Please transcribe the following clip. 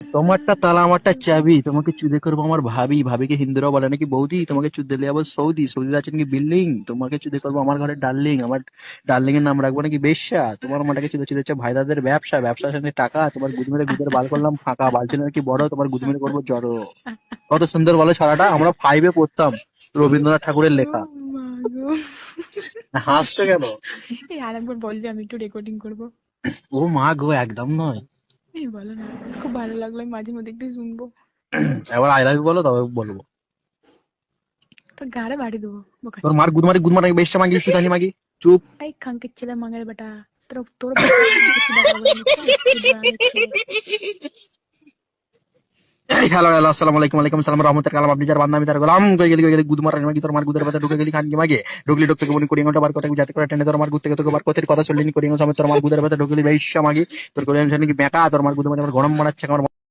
তোমারটা তালা আমারটা চাবি, তোমাকে চুদে করবো আমার ভাবি, ভাবিকে হিন্দুরাও বলে নাকি বৌদি, তোমাকে চুদে লিয়ে আবার সৌদি, সৌদিতে আছেন কি বিল্ডিং, তোমাকে চুদে করবো আমার ঘরে ডার্লিং, আমার ডার্লিং এর নাম রাখবো নাকি বেশ্যা, তোমার মাটাকে চুদে চুদে হচ্ছে ভাইদাদের ব্যবসা, ব্যবসার সঙ্গে টাকা, তোমার গুদমেরে গুদের বাল করলাম ফাঁকা, বাল ছিল নাকি বড়, তোমার গুদমেরে করবো জড়ো। কত সুন্দর বলে সারাটা, আমরা ফাইভে পড়তাম, রবীন্দ্রনাথ ঠাকুরের ও লেখা। মা গো। হাসছো কেন? এই আরেকবার বলবি, আমি একটু রেকর্ডিং করবো। ও মা গো, একদম নয়। এই বলো না, খুব ভালো লাগলো, আমি মাঝে মধ্যে একটু শুনবো। এবার আই লাভ ইউ বলো, তবে বলবো। তোর গাড়ে বাড়ি দেবো, বোকা তোর মার ছেলে। গুদমারি গুদমারি বেশ্যা মাগি, চুদানি মাগি, চুপ। এই খানকির ছেলে, মাঙের বেটা। তোর তোর বাপের সাথে চুদা খাবো আমি, চল গুদমারানের ছেলে। হ্যালো হ্যালো, আসসালামু আলাইকুম, ওয়ালাইকুম সালাম, রহমতের কালাম, আপনি যার বান্দা আমি তার গোলাম, কই গেলি গুদ মারানি মাগি, তোর মার গুদের পাতা ঢুকে গেলি খানকি মাগে, ঢুকলি ঢুকতে বলি কোডিং ওটা বার করে যাতে করে টেনে, তোর মার গুদ থেকে তোকে বার করতে কথা শুনলি কোডিং সমেত, তোর মার গুদের পাতা ঢুকলি বেশ্যা মাগি, তোর কোডিং কি বেটা, তোর মার গুদ মানে আমার গরম বানাচ্ছে আমার